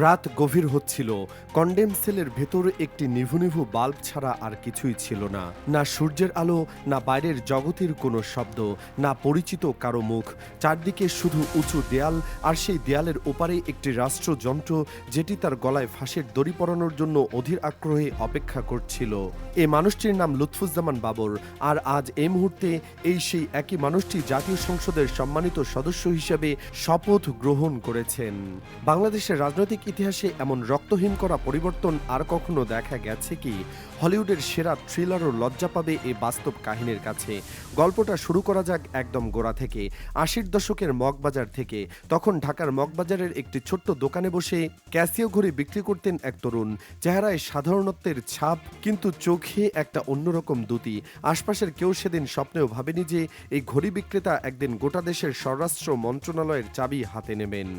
রাত গভীর হচ্ছিল। কনডেম সেলের ভেতর একটি নিভু নিভু বাল্ব ছাড়া আর কিছুই ছিল না। না সূর্যের আলো, না বাইরের জগতের কোনো শব্দ, না পরিচিত কারো মুখ। চারদিকে শুধু উঁচু দেয়াল, আর সেই দেয়ালের ওপারে একটি রাষ্ট্রযন্ত্র যেটি তার গলায় ফাঁসের দড়ি পরানোর জন্য অধীর আগ্রহে অপেক্ষা করছিল। এই মানুষটির নাম লুৎফুজ্জামান বাবর। আর আজ এই মুহূর্তে সেই একই মানুষটি জাতীয় সংসদের সম্মানিত সদস্য হিসেবে শপথ গ্রহণ করেছেন। বাংলাদেশের রাজনৈতিক ইতিহাসে এমন রক্তহীন করা পরিবর্তন আর কখনো দেখা গেছে কি? হলিউডের সেরা থ্রিলারও লজ্জা পাবে এই বাস্তব কাহিনীর কাছে। গল্পটা শুরু করা যাক একদম গোড়া থেকে। ৮০ দশকের মগবাজার থেকে। তখন ঢাকার মগবাজারের একটি ছোট্ট দোকানে বসে ক্যাসিও ঘড়ি বিক্রি করতেন এক তরুণ। চেহারায় সাধারণত্বের ছাপ, কিন্তু চোখে একটা অন্যরকম দ্যুতি। আশপাশের কেউ সেদিন স্বপ্নেও ভাবেনি যে এই ঘড়ি বিক্রেতা একদিন গোটা দেশের স্বরাষ্ট্র মন্ত্রণালয়ের চাবি হাতে নেবেন।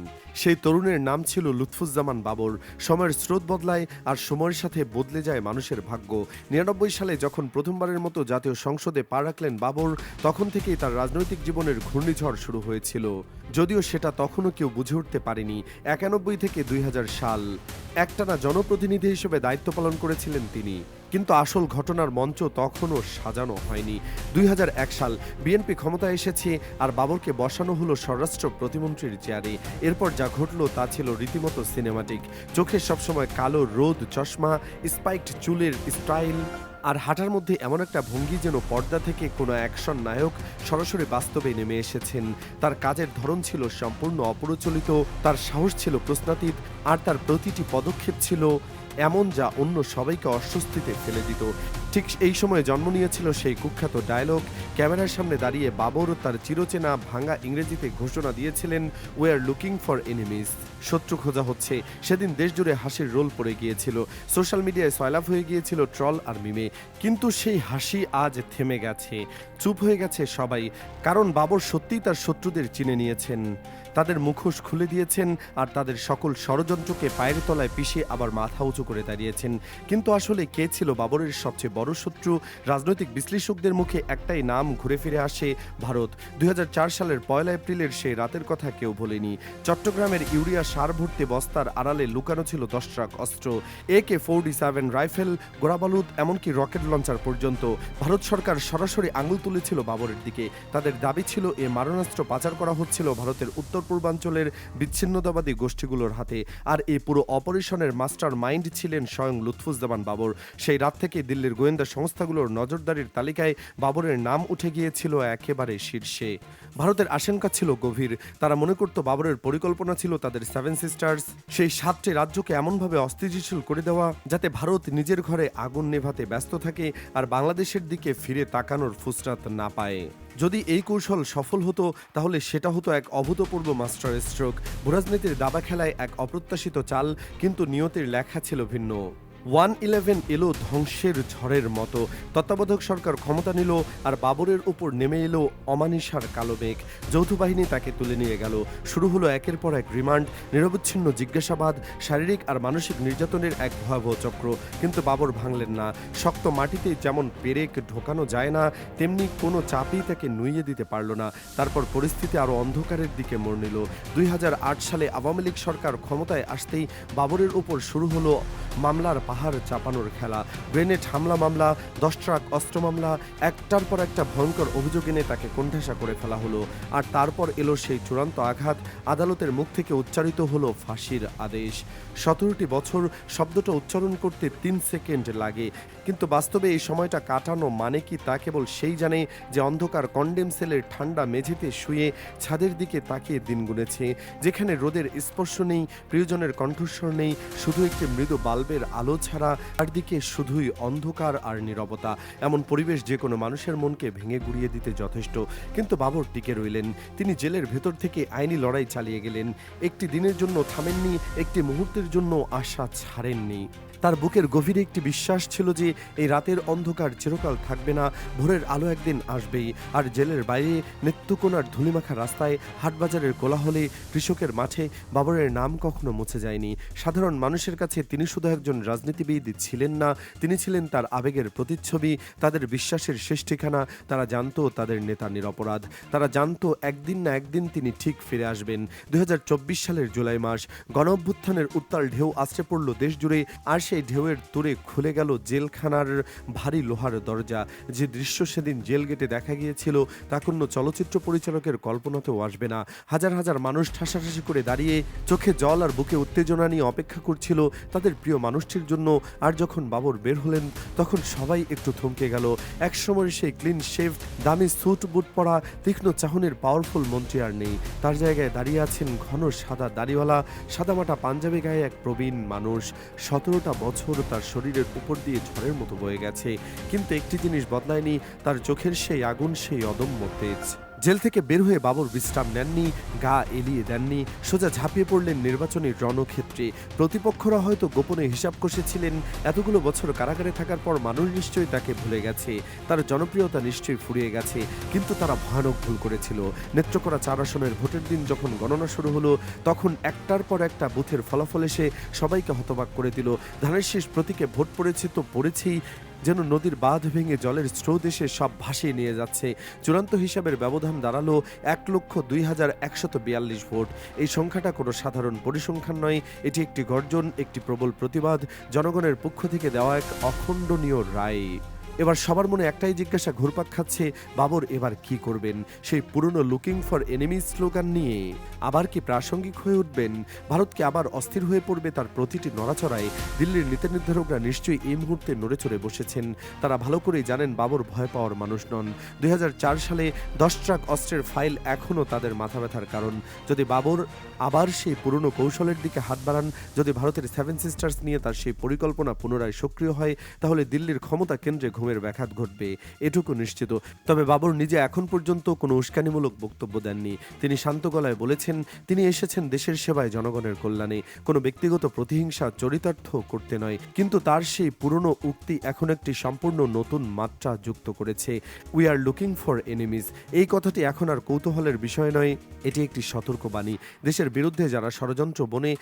সেই তরুণের নাম ছিল লুৎফুজ্জামান বাবর। সময়ের স্রোত বদলায়, আর সময়ের সাথে বদলে যায় মানুষের ভাগ্য। ৯৯ সালে যখন প্রথমবারের মতো জাতীয় সংসদে পা রাখলেন বাবর, তখন থেকেই তার রাজনৈতিক জীবনের ঘূর্ণিঝড় শুরু হয়েছিল। যদিও সেটা তখনও কেউ বুঝে উঠতে পারেনি। ৯১ থেকে ২০০০ সাল একটানা জনপ্রতিনিধি হিসেবে দায়িত্ব পালন করেছিলেন তিনি। কিন্তু আসল ঘটনার মঞ্চ তখনও সাজানো হয়নি। ২০০১ সাল বিএনপি ক্ষমতায় এসেছে, আর বাবরকে বসানো হলো স্বরাষ্ট্র প্রতিমন্ত্রীর চেয়ারে। এরপর যা ঘটল তা ছিল রীতিমতো সিনেমাটিক। চোখে সবসময় কালো রোদ চশমা, স্পাইকড চুলের স্টাইল, আর হাঁটার মধ্যে এমন একটা ভঙ্গি যেন পর্দা থেকে কোনো অ্যাকশন নায়ক সরাসরি বাস্তবে নেমে এসেছেন। তার কাজের ধরন ছিল সম্পূর্ণ অপ্রচলিত, তার সাহস ছিল প্রশ্নাতীত, আর তার প্রতিটি পদক্ষেপ ছিল এমন যা অন্য সবাইকে অস্বস্তিতে ফেলে দিত। ঠিক এই সময়ে জন্ম নিয়েছিল সেই কুখ্যাত ডায়লগ। ক্যামেরার সামনে দাঁড়িয়ে বাবর তার চিরচেনা ভাঙা ইংরেজিতে ঘোষণা দিয়েছিলেন, we are looking for enemies. শত্রু খোঁজা হচ্ছে। সেদিন দেশজুড়ে হাসির রোল পড়ে গিয়েছিল। সোশ্যাল মিডিয়ায় সয়লাভ হয়ে গিয়েছিল ট্রল আর মিমে। কিন্তু সেই হাসি আজ থেমে গেছে। চুপ হয়ে গেছে সবাই। কারণ বাবর সত্যিই তার শত্রুদের চিনে নিয়েছেন, তাদের মুখোশ খুলে দিয়েছেন, আর তাদের সকল ষড়যন্ত্রকে পায়ের তলায় পিষে আবার মাথা উঁচু করে দাঁড়িয়েছেন। কিন্তু আসলে কে ছিল বাবরের সবচেয়ে বড় শত্রু? রাজনৈতিক বিশ্লেষকদের মুখে একটাই নাম ঘুরে ফিরে আসে, ভারত। ২০০৪ সালের ১ এপ্রিলের সেই রাতের কথা কেউ ভোলেনি। চট্টগ্রামের ইউরিয়া সার ভর্তি বস্তার আড়ালে লুকানো ছিল ১০ ট্রাক অস্ত্র, AK-47 রাইফেল, গোলাবারুদ, এমনকি রকেট লঞ্চার পর্যন্ত। ভারত সরকার সরাসরি আঙুল তুলেছিল বাবরের দিকে। তাদের দাবি ছিল এ মারণাস্ত্র পাচার করা হচ্ছিল ভারতের উত্তর পূর্বাঞ্চলের বিচ্ছিন্নতাবাদী গোষ্ঠীগুলোর হাতে। আর এই পুরো অপারেশনের মাস্টার মাইন্ড ছিলেন স্বয়ং লুৎফুজ্জামান বাবর। সেই রাত থেকে দিল্লির গোয়েন্দা সংস্থাগুলোর নজরদারির তালিকায় বাবরের নাম উঠে গিয়েছিল একেবারে শীর্ষে। ভারতের আশঙ্কা ছিল গভীর। তারা মনে করত বাবরের পরিকল্পনা ছিল তাদের 7 সিস্টার্স, সেই 7টি রাজ্যকে এমনভাবে অস্থিতিশীল করে দেওয়া যাতে ভারত নিজের ঘরে আগুন নেভাতে ব্যস্ত থাকে, আর বাংলাদেশের দিকে ফিরে তাকানোর ফুসরাত না পায়। যদি এই কৌশল সফল হতো, তাহলে সেটা হতো এক অভূতপূর্ব মাস্টার স্ট্রোক, ভূরাজনীতির দাবা খেলায় এক অপ্রত্যাশিত চাল। কিন্তু নিয়তির লেখা ছিল ভিন্ন। 1/11 এলো ধ্বংসের ঝড়ের মতো। তত্ত্বাবধায়ক সরকার ক্ষমতা নিল, আর বাবরের উপর নেমে এলো অমানিসার কালো মেঘ। যৌথ বাহিনী তাকে তুলে নিয়ে গেল। শুরু হলো একের পর এক রিমান্ড, নিরবচ্ছিন্ন জিজ্ঞাসাবাদ, শারীরিক আর মানসিক নির্যাতনের এক ভয়াবহ চক্র। কিন্তু বাবর ভাঙলেন না। শক্ত মাটিতে যেমন পেরেক ঢোকানো যায় না, তেমনি কোনো চাপই তাকে নুইয়ে দিতে পারল না। তারপর পরিস্থিতি আরও অন্ধকারের দিকে মোড় নিল। ২০০৮ সালে আওয়ামী লীগ সরকার ক্ষমতায় আসতেই বাবরের উপর শুরু হলো মামলার পাহাড় চাপানোর খেলা। গ্রেনেড হামলা মামলা, 10 ট্রাক অস্ত্র মামলা, একটার পর একটা ভয়ঙ্কর অভিযোগ এনে তাকে কোণঠাসা করে ফেলা হলো। আর তারপর এলো সেই চূড়ান্ত আঘাত। আদালতের মুখ থেকে উচ্চারিত হলো ফাঁসির আদেশ। 17টি বছর শব্দটা উচ্চারণ করতে 3 সেকেন্ড লাগে। কিন্তু বাস্তবে এই সময়টা কাটানো মানে কি তা কেবল সেই জানে যে অন্ধকার কনডেম সেলের ঠান্ডা মেঝেতে শুয়ে ছাদের দিকে তাকিয়ে দিন গুনেছে, যেখানে রোদের স্পর্শ নেই, প্রিয়জনের কণ্ঠস্বর নেই, শুধু একটি মৃদু বাল্বের আলো ছাড়া চারদিকে শুধুই অন্ধকার আর নীরবতা। এমন পরিবেশ যে কোনো মানুষের মনকে ভেঙে গুড়িয়ে দিতে যথেষ্ট। কিন্তু বাবর টিকে রইলেন। তিনি জেলের ভেতর থেকে আইনি লড়াই চালিয়ে গেলেন। একটি দিনের জন্য থামেননি, একটি মুহূর্তের জন্য আশা ছাড়েননি। তার বুকের গভীরে একটি বিশ্বাস ছিল যে এই রাতের অন্ধকার চিরকাল থাকবে না, ভোরের আলো একদিন আসবেই। আর জেলের বাইরে নেত্রকোনার ধুলিমাখা রাস্তায়, হাটবাজারের কোলাহলে, কৃষকের মাঠে বাবরের নাম কখনো মুছে যায়নি। সাধারণ মানুষের কাছে তিনি শুধু একজন রাজনীতিবিদ ছিলেন না, তিনি ছিলেন তার আবেগের প্রতিচ্ছবি, তাদের বিশ্বাসের শেষ ঠিকানা। তারা জানতো তাদের নেতা নিরপরাধ, তারা জানতো একদিন না একদিন তিনি ঠিক ফিরে আসবেন। 2024 সালের জুলাই মাস, গণঅভ্যুত্থানের উত্তাল ঢেউ আছড়ে পড়ল দেশ জুড়ে, আর সেই ঢেউয়ের তোড়ে খুলে গেল জেলখানার ভারী লোহার দরজা। যে দৃশ্য সেদিন জেল গেটে দেখা গিয়েছিল তা কোনো চলচ্চিত্র পরিচালকের কল্পনাতেও আসবে না। হাজার হাজার মানুষ ঠাসাঠাসি করে দাঁড়িয়ে, চোখে জল আর বুকে উত্তেজনা নিয়ে অপেক্ষা করছিল তাদের প্রিয় মানুষটির জন্য। আর যখন বাবর বের হলেন তখন সবাই একটু থমকে গেল। একসময় সেই ক্লিন শেভ, দামি স্যুট বুট পরা, তীক্ষ্ণ চাহনির পাওয়ারফুল মন্ত্রী আর নেই। তার জায়গায় দাঁড়িয়ে আছেন ঘন সাদা দাড়িওয়ালা, সাদামাটা পাঞ্জাবি গায়ে এক প্রবীণ মানুষ। 17টা বছর তার শরীরের উপর দিয়ে ঝড়ের মতো বয়ে গেছে, কিন্তু একটি জিনিস বদলায়নি, তার চোখের সেই আগুন, সেই অদম্য তেজ। জেল থেকে বের হয়ে বাবর বিশ্রাম নেননি, গা এলিয়ে দেননি, সোজা ঝাঁপিয়ে পড়লেন নির্বাচনী রণক্ষেত্রে। প্রতিপক্ষরা হয়তো গোপনে হিসাব কষেছিলেন, এতগুলো বছর কারাগারে থাকার পর মানুষ নিশ্চয়ই তাকে ভুলে গেছে, তার জনপ্রিয়তা নিশ্চয়ই ফুরিয়ে গেছে, কিন্তু তারা ভয়ানক ভুল করেছিল। নেত্রকোনা 4 আসনের ভোটের দিন যখন গণনা শুরু হলো, তখন একটার পর একটা বুথের ফলাফল এসে সবাইকে হতবাক করে দিল। ধানের শীষ প্রতীকে ভোট পড়েছে তো পড়েছেই, যেন নদীর বাঁধ ভেঙে জলের স্রোত এসে সব ভাসিয়ে নিয়ে যাচ্ছে। চূড়ান্ত হিসাবের ব্যবধান দাঁড়ালো 1,02,142 ভোট। এই সংখ্যাটা কোনো সাধারণ পরিসংখ্যান নয়, এটি একটি গর্জন, একটি প্রবল প্রতিবাদ, জনগণের পক্ষ থেকে দেওয়া এক অখণ্ডনীয় রায়। এবার সবার মনে একটাই জিজ্ঞাসা ঘুরপাক খাচ্ছে, বাবর এবার কি করবেন? সেই পুরনো লুকিং ফর এনিমি স্লোগান নিয়ে আবার কি প্রাসঙ্গিক হয়ে উঠবেন? ভারতকে আবার অস্থির হয়ে পড়বে তার প্রতিটি নড়াচড়ায়? দিল্লির নীতি নির্ধারকরা নিশ্চয়ই এই মুহূর্তে নড়ে চড়ে বসেছেন। তারা ভালো করেই জানেন বাবর ভয় পাওয়ার মানুষ নন। 2004 সালে 10 ট্রাক অস্ত্রের ফাইল এখনও তাদের মাথা ব্যথার কারণ। যদি বাবর আবার সেই পুরনো কৌশলের দিকে হাত বাড়ান, যদি ভারতের 7 সিস্টার্স নিয়ে তার সেই পরিকল্পনা পুনরায় সক্রিয় হয়, তাহলে দিল্লির ক্ষমতা কেন্দ্রে ঘুমের ব্যাঘাত ঘটবে, এটুকু নিশ্চিত। তবে বাবর নিজে এখন পর্যন্ত কোনো উস্কানিমূলক বক্তব্য দেননি। তিনি শান্ত গলায় বলেছেন তিনি এসেছেন দেশের সেবায়, জনগণের কল্যাণে, কোনো ব্যক্তিগত প্রতিহিংসা চরিতার্থ করতে নয়। কিন্তু তার সেই পুরনো উক্তি এখন একটি সম্পূর্ণ নতুন মাত্রা যুক্ত করেছে। We are looking for enemies. এই কথাটি এখন আর কৌতূহলের বিষয় নয়, এটি একটি সতর্কবাণী। দেশের বিরুদ্ধে যারা ষড়যন্ত্র বনে,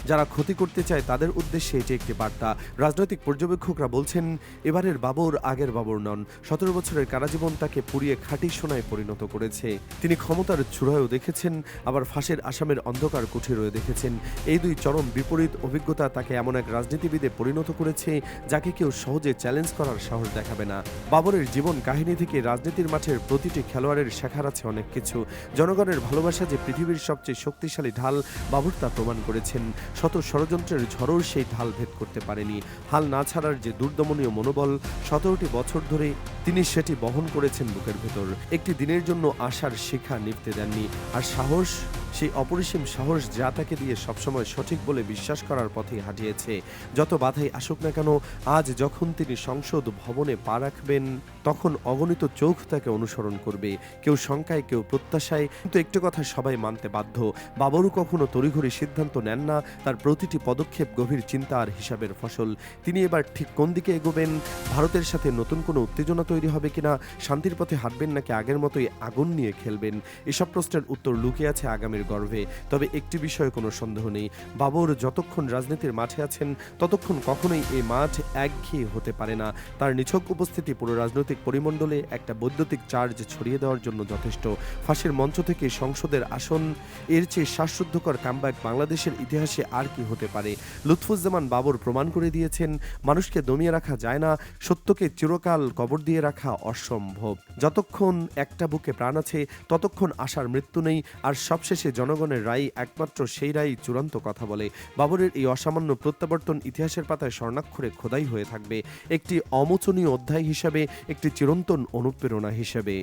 যারা ক্ষতি করতে চায়, তাদের উদ্দেশ্যে এটি একটি বার্তা। রাজনৈতিক পর্যবেক্ষকরা বলছেন এবারের বাবর আগের বাবর নন। 17 বছরের কারাজীবন তাকে পুড়িয়ে খাঁটি সোনায় পরিণত করেছে। তিনি ক্ষমতার চূড়ায়ও দেখেছেন, আবার ফাঁসের আসামের অন্ধকার কুঠিরেও দেখেছেন। এই দুই চরম বিপরীত অভিজ্ঞতা তাকে এমন এক রাজনীতিবিদে পরিণত করেছে যাকে কেউ সহজে চ্যালেঞ্জ করার সাহস দেখাবে না। বাবরের জীবন কাহিনী থেকে রাজনীতির মাঠের প্রতিটি খেলোয়াড়ের শেখার আছে অনেক কিছু। জনগণের ভালোবাসা যে পৃথিবীর সবচেয়ে শক্তিশালী ঢাল, বাবর তা প্রমাণ করেছেন। শত ষড়যন্ত্রের ঝড়ও সেই ঢাল ভেদ করতে পারেনি। হাল না ছাড়ার যে দুর্দমনীয় মনোবল, 17টি বছর ধরে তিনি সেটি বহন করেছেন বুকের ভেতর। একটি দিনের জন্য আশার শিখা নিভতে দেননি। আর সাহস, সেই অপরিসীম সাহস যা তাকে দিয়ে সবসময় সঠিক বলে বিশ্বাস করার পথে হাঁটিয়েছে। যত বাধাই আসুক না কেন, আজ যখন তিনি সংসদ ভবনে পা রাখবেন, তখন অগণিত চোখ তাকে অনুসরণ করবে, কেউ শঙ্কায়, কেউ প্রত্যাশায়। কিন্তু একটি কথা সবাই মানতে বাধ্য, বাবরও কখনো তড়িঘড়ি সিদ্ধান্ত নেন না। তার প্রতিটি পদক্ষেপ গভীর চিন্তা আর হিসাবের ফসল। তিনি এবার ঠিক কোন দিকে এগোবেন? ভারতের সাথে নতুন কোনো উত্তেজনা তৈরি হবে কিনা? শান্তির পথে হাঁটবেন নাকি আগের মতোই আগুন নিয়ে খেলবেন? এসব প্রশ্নের উত্তর লুকিয়ে আছে আগামীর গর্ভে। তবে একটি বিষয়ে কোনো সন্দেহ নেই, বাবর যতক্ষণ রাজনীতির মাঠে আছেন ততক্ষণ কখনোই এই মাঠ একঘেয়ে হতে পারে না। তার নিছক উপস্থিতি পুরো রাজনৈতিক পরিমণ্ডলে একটা বৈদ্যুতিক চার্জ ছড়িয়ে দেওয়ার জন্য যথেষ্ট। ফাঁসির মঞ্চ থেকে সংসদের আসন, এর চেয়ে শ্বাসরুদ্ধকর কামব্যাক বাংলাদেশের ইতিহাসে আর কি হতে পারে? লুৎফুজ্জামান বাবর প্রমাণ করে দিয়েছেন মানুষকে দমিয়ে রাখা যায় না, সত্যকে চিরকাল কবর দিয়ে রাখা অসম্ভব। যতক্ষণ একটা বুকে প্রাণ আছে ততক্ষণ আশার মৃত্যু নেই। আর সবশেষে জনগণের রায় একমাত্র সেই রায় চূড়ান্ত কথা বলে। বাবরের এই অসামান্য প্রত্যাবর্তন ইতিহাসের পাতায় স্বর্ণাক্ষরে খোদাই হয়ে থাকবে, একটি অমোচনীয় অধ্যায় হিসাবে, একটি চিরন্তন অনুপ্রেরণা হিসেবে।